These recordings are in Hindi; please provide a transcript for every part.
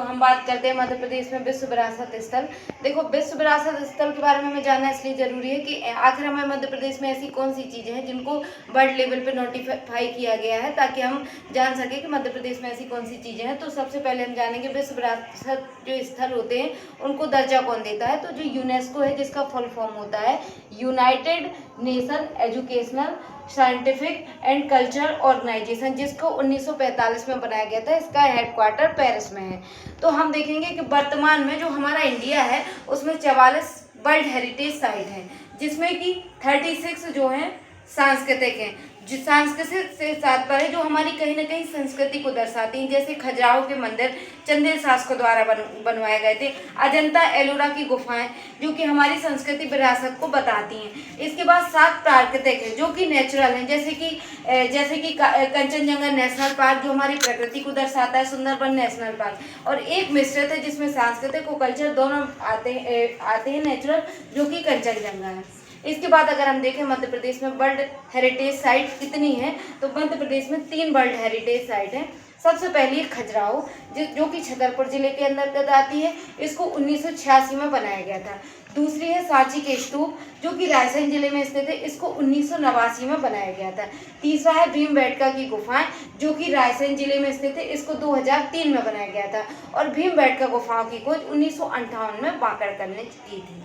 हम बात करते हैं मध्य प्रदेश में विश्व विरासत स्थल। देखो, विश्व विरासत स्थल के बारे में हमें जानना इसलिए जरूरी है कि आखिर हमें मध्य प्रदेश में ऐसी कौन सी चीजें हैं जिनको वर्ल्ड लेवल पे नोटिफाई किया गया है, ताकि हम जान सके कि मध्य प्रदेश में ऐसी कौन सी चीजें हैं। तो सबसे पहले हम जानेंगे विश्व विरासत जो स्थल होते हैं उनको दर्जा कौन देता है। तो जो यूनेस्को है, जिसका फुल फॉर्म होता है United Nation Educational Scientific and Cultural Organisation, जिसको 1945 में बनाया गया था। इसका हेडक्वार्टर पेरिस में है। तो हम देखेंगे कि वर्तमान में जो हमारा इंडिया है उसमें 44 वर्ल्ड हेरिटेज साइट हैं, जिसमें कि 36 जो हैं सांस्कृतिक हैं। जो सांस्कृतिक से तात्पर्य जो हमारी कहीं ना कहीं संस्कृति को दर्शाती हैं, जैसे खजुराहो के मंदिर चंदेल शासकों द्वारा बनवाए गए थे। अजंता एलोरा की गुफाएं जो कि हमारी संस्कृति विरासत को बताती हैं। इसके बाद 7 प्राकृतिक हैं जो कि नेचुरल हैं, जैसे कि कंचनजंगा नेशनल पार्क जो हमारी प्रकृति को दर्शाता है, सुंदरबन नेशनल पार्क, और एक मिश्रित है जिसमें सांस्कृतिक और कल्चर दोनों आते हैं नेचुरल, जो कि कंचनजंगा है। इसके बाद अगर हम देखें मध्य प्रदेश में वर्ल्ड हेरिटेज साइट कितनी है, तो मध्य प्रदेश में 3 वर्ल्ड हेरिटेज साइट हैं। सबसे पहली है खजुराहो, जो कि छतरपुर जिले के अंतर्गत आती है। इसको 1986 में बनाया गया था। दूसरी है सांची के स्तूप, जो कि रायसेन जिले में स्थित है। इसको 1989 में बनाया गया था। तीसरा है भीमबेटका की गुफाएं, जो कि रायसेन जिले में स्थित है। इसको 2003 में बनाया गया था। और भीमबेटका गुफाओं की खोज 1958 में बांकड़कर ने की थी।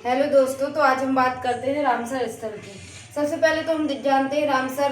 हेलो दोस्तों, तो आज हम बात करते हैं रामसर स्थल की। सबसे पहले तो हम जानते हैं रामसर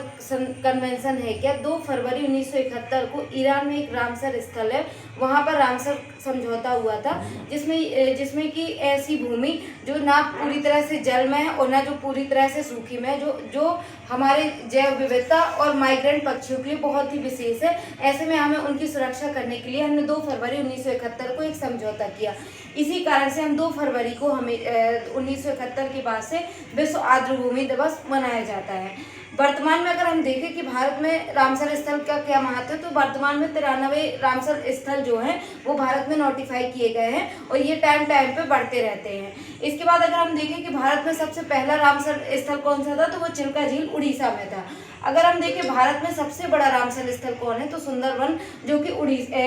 कन्वेंशन है क्या। 2 फरवरी 1971 को ईरान में एक रामसर स्थल है, वहाँ पर रामसर समझौता हुआ था, जिसमें कि ऐसी भूमि जो ना पूरी तरह से जल में है और ना जो पूरी तरह से सूखी में है, जो हमारे जैव विविधता और माइग्रेंट पक्षियों के लिए बहुत ही विशेष है। ऐसे में हमें उनकी सुरक्षा करने के लिए हमने 2 फरवरी 1971 को एक समझौता किया। इसी कारण से हम 2 फरवरी को हमें 1971 के बाद से विश्व आर्द्रभूमि दिवस मनाया जाता है। वर्तमान में अगर हम देखें कि भारत में रामसर स्थल का क्या महत्व है, तो वर्तमान में 93 रामसर स्थल जो हैं वो भारत में नोटिफाई किए गए हैं, और ये टाइम पे बढ़ते रहते हैं। इसके बाद अगर हम देखें कि भारत में सबसे पहला रामसर स्थल कौन सा था, तो वो चिल्का झील उड़ीसा में था। अगर हम देखें भारत में सबसे बड़ा रामसर स्थल कौन है, तो सुंदरबन, जो कि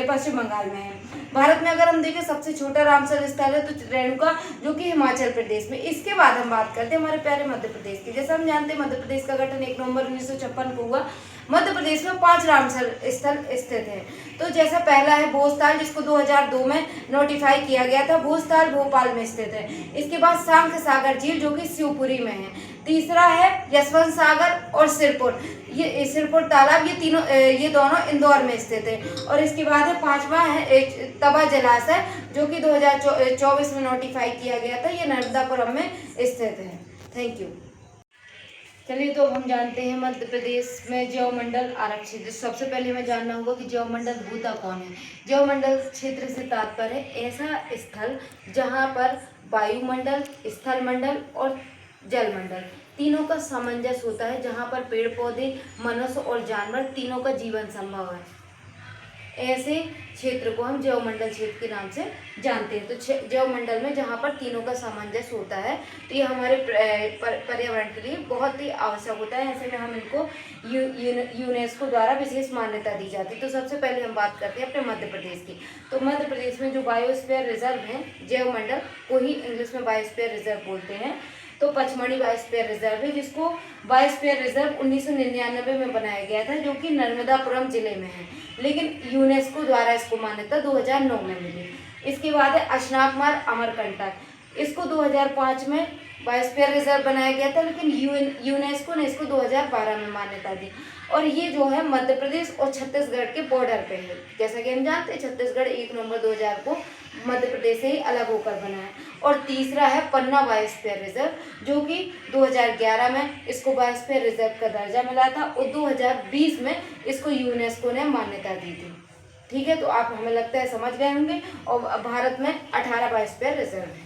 पश्चिम बंगाल में है। भारत में अगर हम देखें सबसे छोटा रामसर स्थल है तो रेणुका, जो कि हिमाचल प्रदेश में। इसके बाद हम बात करते हैं हमारे प्यारे मध्य प्रदेश की। जैसे हम जानते हैं मध्य प्रदेश का गठन 1 नवंबर 1956 को हुआ। मध्य प्रदेश में 5 रामसर स्थल स्थित हैं। तो जैसा पहला है भोजताल, जिसको 2002 में नोटिफाई किया गया था। भोजताल भोपाल में स्थित है। इसके बाद सांख सागर झील, जो कि शिवपुरी में है। तीसरा है यशवंत सागर और सिरपुर, ये सिरपुर तालाब, ये दोनों इंदौर में स्थित है। और इसके बाद है 5वां है तवा जलाशय, जो कि 2024 में नोटिफाई किया गया था। ये नर्मदापुरम में स्थित है। Thank you. चलिए, तो हम जानते हैं मध्य प्रदेश में जैवमंडल आरक्षित। सबसे पहले हमें जानना होगा कि जैवमंडल होता कौन है। जैवमंडल क्षेत्र से तात्पर्य है ऐसा स्थल जहाँ पर वायुमंडल, स्थलमंडल और जलमंडल तीनों का सामंजस्य होता है, जहाँ पर पेड़ पौधे, मनुष्य और जानवर तीनों का जीवन संभव है। ऐसे क्षेत्र को हम जैवमंडल क्षेत्र के नाम से जानते हैं। तो जैवमंडल में जहाँ पर तीनों का सामंजस्य होता है, तो ये हमारे पर्यावरण के लिए बहुत ही आवश्यक होता है। ऐसे में हम इनको यूनेस्को द्वारा विशेष मान्यता दी जाती है। तो सबसे पहले हम बात करते हैं अपने मध्य प्रदेश की। तो मध्य प्रदेश में जो बायोस्फीयर रिजर्व है, जैवमंडल को ही इंग्लिश में बायोस्फीयर रिजर्व बोलते हैं। तो पचमढ़ी बायोस्फीयर रिजर्व है, जिसको बायोस्फीयर रिजर्व 1999 में बनाया गया था, जो कि नर्मदापुरम जिले में है। लेकिन यूनेस्को द्वारा इसको मान्यता 2009 में मिली। इसके बाद है अशनाकमार अमरकंटक, इसको 2005 में बायोस्फीयर रिजर्व बनाया गया था, लेकिन यूनेस्को ने इसको 2012 में मान्यता दी। और ये जो है मध्य प्रदेश और छत्तीसगढ़ के बॉर्डर पे है। जैसा कि हम जानते हैं छत्तीसगढ़ 1 नवंबर 2000 को मध्य प्रदेश से ही अलग होकर बना है। और तीसरा है पन्ना बायोस्फीयर रिजर्व, जो कि 2011 में इसको बायोस्फीयर रिजर्व का दर्जा मिला था, और 2020 में इसको यूनेस्को ने मान्यता दी थी। ठीक है, तो आप हमें लगता है समझ गए होंगे। और भारत में 18 बायोस्फीयर रिजर्व है।